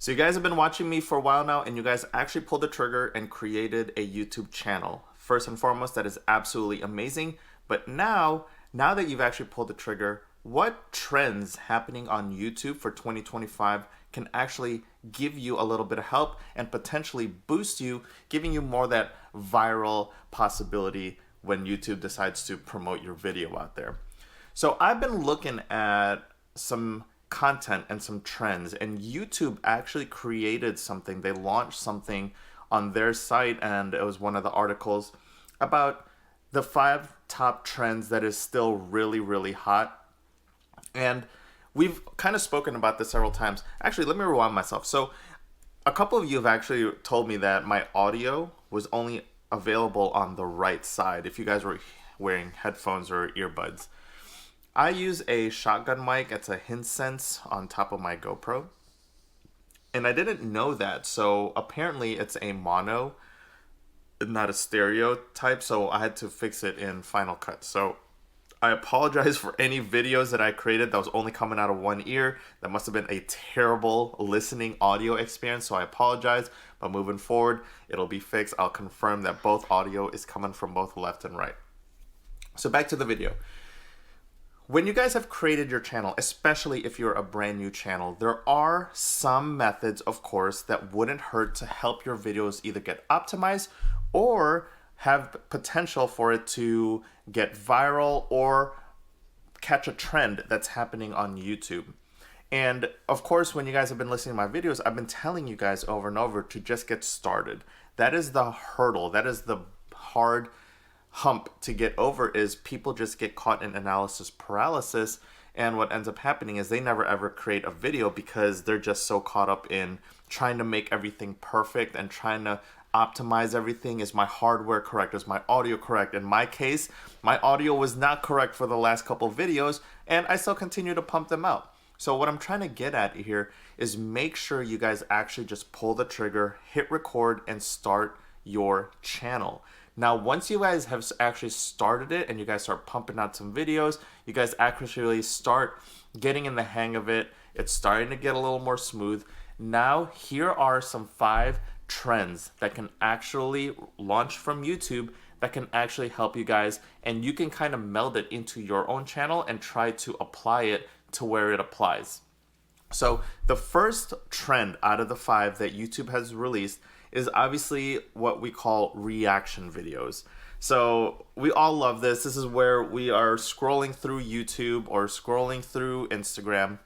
So you guys have been watching me for a while now, and you guys actually pulled the trigger and created a YouTube channel. First and foremost, that is absolutely amazing. But now that you've actually pulled the trigger, what trends happening on YouTube for 2025 can actually give you a little bit of help and potentially boost you, giving you more of that viral possibility when YouTube decides to promote your video out there. So I've been looking at some content and some trends, and YouTube actually created something. They launched something on their site, and it was one of the articles about the 5 top trends that is still really, really hot. And we've kind of spoken about this several times. Actually, let me rewind myself. So a couple of you have actually told me that my audio was only available on the right side if you guys were wearing headphones or earbuds. I use a shotgun mic. It's a Hisense on top of my GoPro. And I didn't know that. So apparently it's a mono, not a stereo type. So I had to fix it in Final Cut. So I apologize for any videos that I created that was only coming out of one ear. That must have been a terrible listening audio experience. So I apologize. But moving forward, it'll be fixed. I'll confirm that both audio is coming from both left and right. So back to the video. When you guys have created your channel, especially if you're a brand new channel, there are some methods, of course, that wouldn't hurt to help your videos either get optimized or have potential for it to get viral or catch a trend that's happening on YouTube. And of course, when you guys have been listening to my videos, I've been telling you guys over and over to just get started. That is the hurdle. That is the hard hump to get over, is people just get caught in analysis paralysis, and what ends up happening is they never ever create a video because they're just so caught up in trying to make everything perfect and trying to optimize everything. Is my hardware correct? Is my audio correct? In my case, my audio was not correct for the last couple videos, and I still continue to pump them out. So what I'm trying to get at here is make sure you guys actually just pull the trigger, hit record, and start your channel. Now, once you guys have actually started it and you guys start pumping out some videos, you guys actually start getting in the hang of it. It's starting to get a little more smooth. Now, here are some 5 trends that can actually launch from YouTube that can actually help you guys, and you can kind of meld it into your own channel and try to apply it to where it applies. So the first trend out of the 5 that YouTube has released is obviously what we call reaction videos. So we all love this. This is where we are scrolling through YouTube or scrolling through Instagram,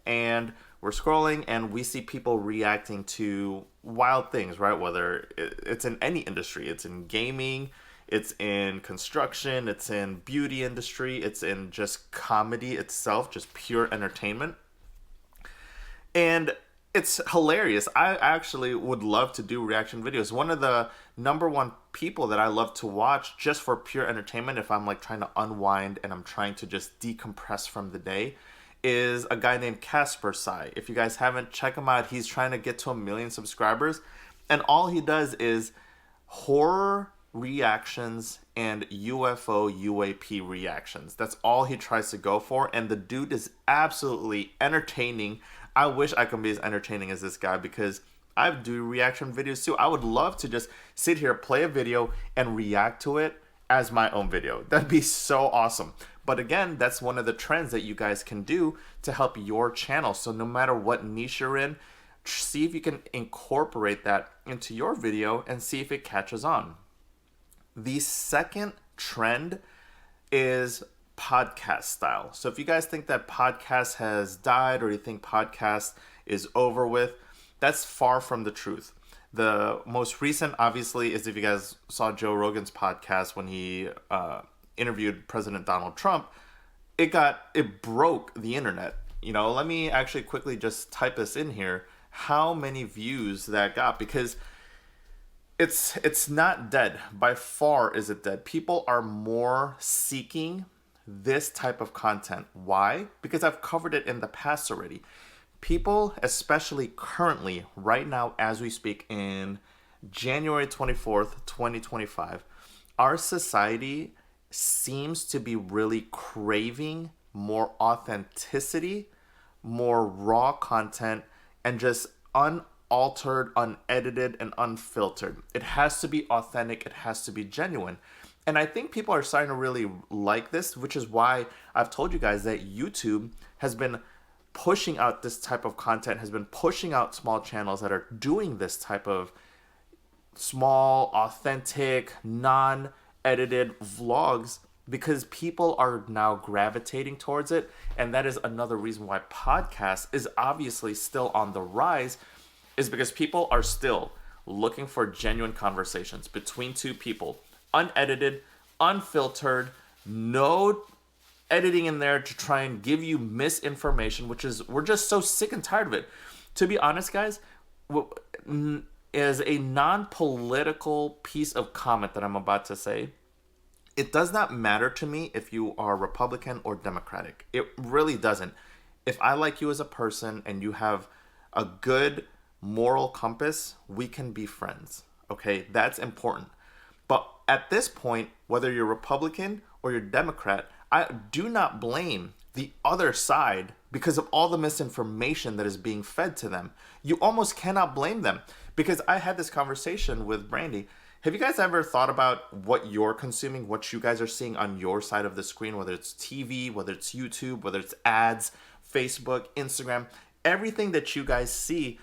and we're scrolling and we see people reacting to wild things, right? Whether it's in any industry, it's in gaming, it's in construction, it's in beauty industry, it's in just comedy itself, just pure entertainment. And it's hilarious. I actually would love to do reaction videos. One of the number one people that I love to watch just for pure entertainment, if I'm like trying to unwind and I'm trying to just decompress from the day, is a guy named Casper Sai. If you guys haven't, check him out. He's trying to get to 1 million subscribers, and all he does is horror reactions and UFO UAP reactions. That's all he tries to go for, and the dude is absolutely entertaining. I wish I could be as entertaining as this guy, because I do reaction videos too. I would love to just sit here, play a video, and react to it as my own video. That'd be so awesome. But again, that's one of the trends that you guys can do to help your channel. So no matter what niche you're in, see if you can incorporate that into your video and see if it catches on. The second trend is podcast style. So if you guys think that podcast has died, or you think podcast is over with, that's far from the truth. The most recent, obviously, is if you guys saw Joe Rogan's podcast when he interviewed President Donald Trump, it broke the internet. You know, let me actually quickly just type this in here, how many views that got, because it's not dead. By far is it dead. People are more seeking this type of content. Why? Because I've covered it in the past already. People, especially currently, right now as we speak, in January 24th, 2025, our society seems to be really craving more authenticity, more raw content, and just unaltered, unedited, and unfiltered. It has to be authentic. It has to be genuine. And I think people are starting to really like this, which is why I've told you guys that YouTube has been pushing out this type of content, has been pushing out small channels that are doing this type of small, authentic, non-edited vlogs, because people are now gravitating towards it. And that is another reason why podcast is obviously still on the rise, is because people are still looking for genuine conversations between two people, unedited, unfiltered, no editing in there to try and give you misinformation, which is, we're just so sick and tired of it. To be honest, guys, as a non-political piece of comment that I'm about to say, it does not matter to me if you are Republican or Democratic. It really doesn't. If I like you as a person and you have a good moral compass, we can be friends. Okay, that's important. But at this point, whether you're Republican or you're Democrat, I do not blame the other side because of all the misinformation that is being fed to them. You almost cannot blame them, because I had this conversation with Brandy. Have you guys ever thought about what you're consuming, what you guys are seeing on your side of the screen, whether it's TV, whether it's YouTube, whether it's ads, Facebook, Instagram? Everything that you guys see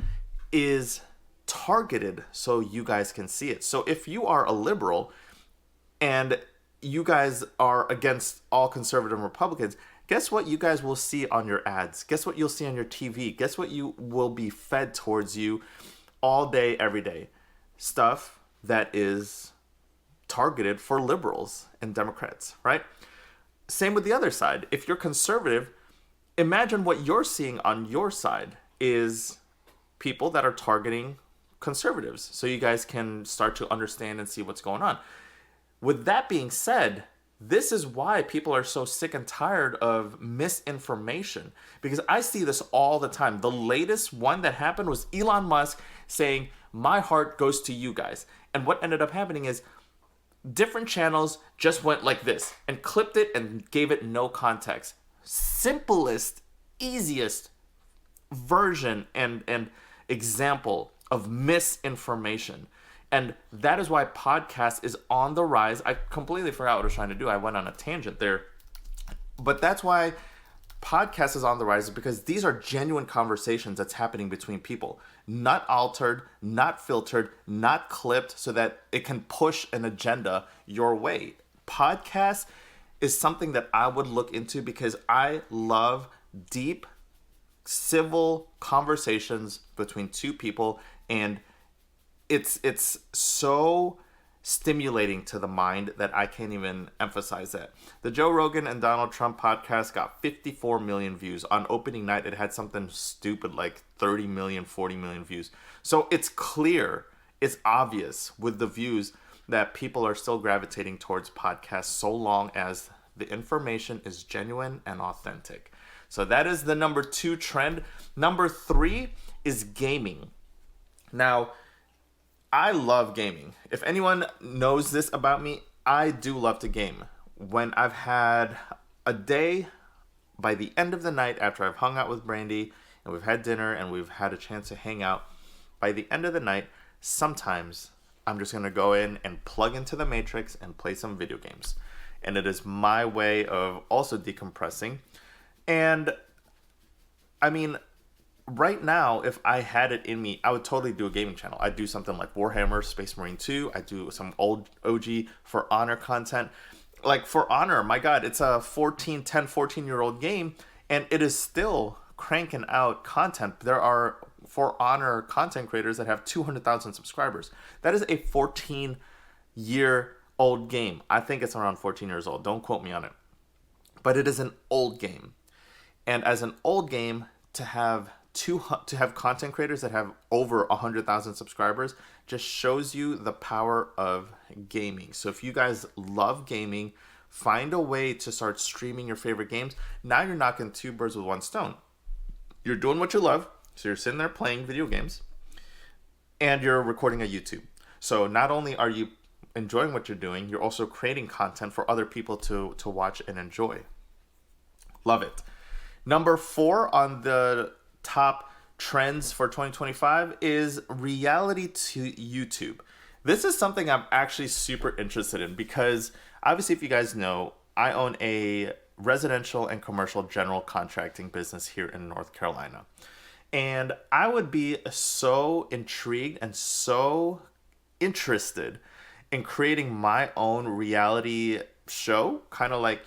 is targeted so you guys can see it. So if you are a liberal and you guys are against all conservative Republicans, guess what you guys will see on your ads? Guess what you'll see on your TV? Guess what you will be fed towards you all day, every day? Stuff that is targeted for liberals and Democrats, right? Same with the other side. If you're conservative, imagine what you're seeing on your side is people that are targeting conservatives, so you guys can start to understand and see what's going on. With that being said, this is why people are so sick and tired of misinformation, because I see this all the time. The latest one that happened was Elon Musk saying, "My heart goes to you guys." And what ended up happening is different channels just went like this and clipped it and gave it no context. Simplest, easiest version and example of misinformation. And that is why podcast is on the rise. I completely forgot what I was trying to do. I went on a tangent there. But that's why podcast is on the rise, because these are genuine conversations that's happening between people. Not altered, not filtered, not clipped so that it can push an agenda your way. Podcast is something that I would look into because I love deep, civil conversations between two people, and it's so stimulating to the mind that I can't even emphasize that. The Joe Rogan and Donald Trump podcast got 54 million views. On opening night, it had something stupid like 30 million, 40 million views. So it's clear, it's obvious with the views that people are still gravitating towards podcasts so long as the information is genuine and authentic. So that is the number 2 trend. Number 3 is gaming. Now, I love gaming. If anyone knows this about me, I do love to game. When I've had a day, by the end of the night, after I've hung out with Brandy and we've had dinner and we've had a chance to hang out, by the end of the night, sometimes I'm just going to go in and plug into the Matrix and play some video games. And it is my way of also decompressing. And I mean, right now, if I had it in me, I would totally do a gaming channel. I'd do something like Warhammer, Space Marine 2. I'd do some old OG For Honor content. Like For Honor, my God, it's a 14-year-old game, and it is still cranking out content. There are For Honor content creators that have 200,000 subscribers. That is a 14-year-old game. I think it's around 14 years old. Don't quote me on it. But it is an old game. And as an old game, to have content creators that have over 100,000 subscribers just shows you the power of gaming. So if you guys love gaming, find a way to start streaming your favorite games. Now you're knocking 2 birds with 1 stone. You're doing what you love, so you're sitting there playing video games, and you're recording a YouTube. So not only are you enjoying what you're doing, you're also creating content for other people to watch and enjoy. Love it. Number 4 on the top trends for 2025 is reality to YouTube. This is something I'm actually super interested in because obviously, if you guys know, I own a residential and commercial general contracting business here in North Carolina. And I would be so intrigued and so interested in creating my own reality show, kind of like,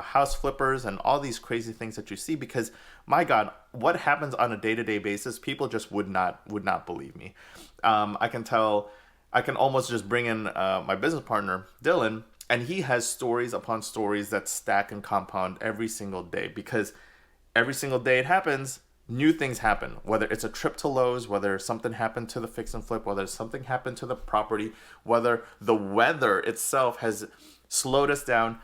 House Flippers and all these crazy things that you see, because my God, what happens on a day-to-day basis, people just would not believe me. I can almost just bring in my business partner, Dylan, and he has stories upon stories that stack and compound every single day, because every single day it happens, new things happen. Whether it's a trip to Lowe's, whether something happened to the fix and flip, whether something happened to the property, whether the weather itself has slowed us down.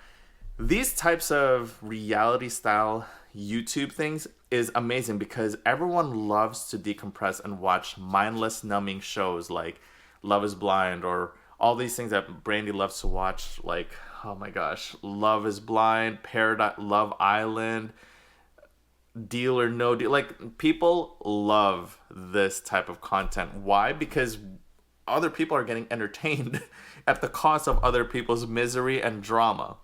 These types of reality style YouTube things is amazing because everyone loves to decompress and watch mindless, numbing shows like Love is Blind, or all these things that Brandy loves to watch, like, oh my gosh, Love is Blind, Paradise, Love Island, Deal or No Deal. Like, people love this type of content. Why? Because other people are getting entertained at the cost of other people's misery and drama.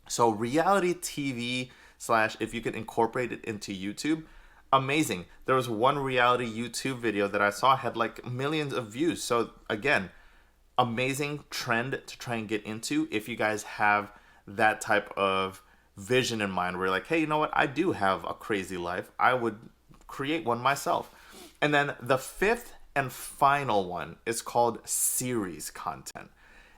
So reality TV slash, if you could incorporate it into YouTube, amazing. There was one reality YouTube video that I saw had like millions of views. So again, amazing trend to try and get into if you guys have that type of vision in mind where you're like, hey, you know what? I do have a crazy life. I would create one myself. And then the fifth and final one is called series content.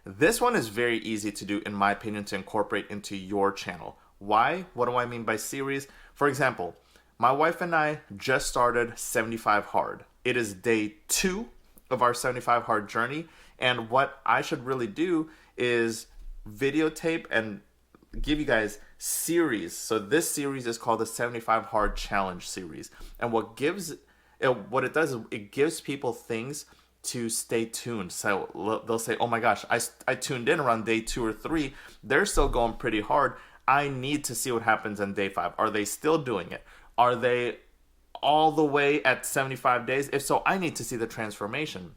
This one is very easy to do, in my opinion, to incorporate into your channel. Why? What do I mean by series? For example, my wife and I just started 75 Hard. It is day 2 of our 75 Hard journey. And what I should really do is videotape and give you guys series. So this series is called the 75 Hard Challenge series. And what it does is it gives people things to stay tuned. So they'll say, oh my gosh, I tuned in around day 2 or 3. They're still going pretty hard. I need to see what happens on day 5. Are they still doing it? Are they all the way at 75 days? If so, I need to see the transformation.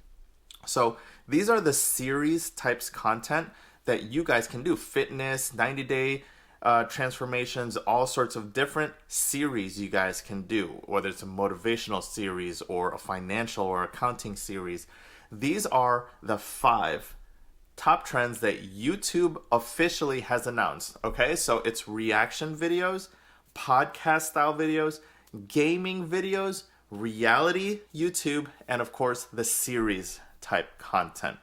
So these are the series types content that you guys can do. Fitness, 90-day transformations, all sorts of different series you guys can do, whether it's a motivational series or a financial or accounting series. These are the 5 top trends that YouTube officially has announced. Okay, so it's reaction videos, podcast style videos, gaming videos, reality YouTube, and of course the series type content.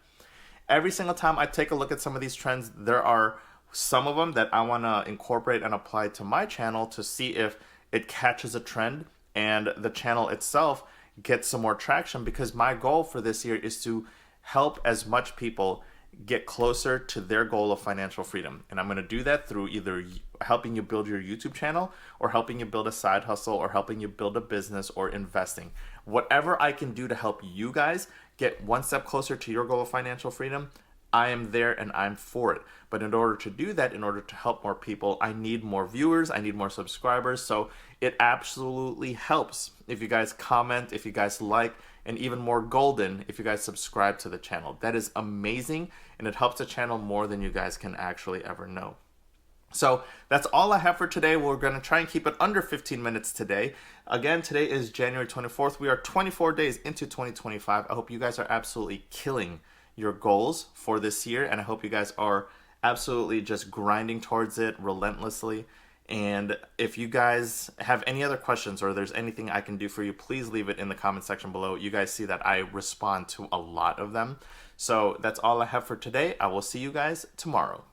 Every single time I take a look at some of these trends, there are some of them that I want to incorporate and apply to my channel to see if it catches a trend and the channel itself gets some more traction, because my goal for this year is to help as much people get closer to their goal of financial freedom. And I'm going to do that through either helping you build your YouTube channel, or helping you build a side hustle, or helping you build a business, or investing. Whatever I can do to help you guys get one step closer to your goal of financial freedom, I am there and I'm for it. But in order to do that, in order to help more people, I need more viewers, I need more subscribers. So it absolutely helps if you guys comment, if you guys like, and even more golden if you guys subscribe to the channel. That is amazing, and it helps the channel more than you guys can actually ever know. So that's all I have for today. We're going to try and keep it under 15 minutes today. Again, today is January 24th. We are 24 days into 2025. I hope you guys are absolutely killing your goals for this year, and I hope you guys are absolutely just grinding towards it relentlessly. And if you guys have any other questions, or there's anything I can do for you, please leave it in the comment section below. You guys see that I respond to a lot of them. So that's all I have for today. I will see you guys tomorrow.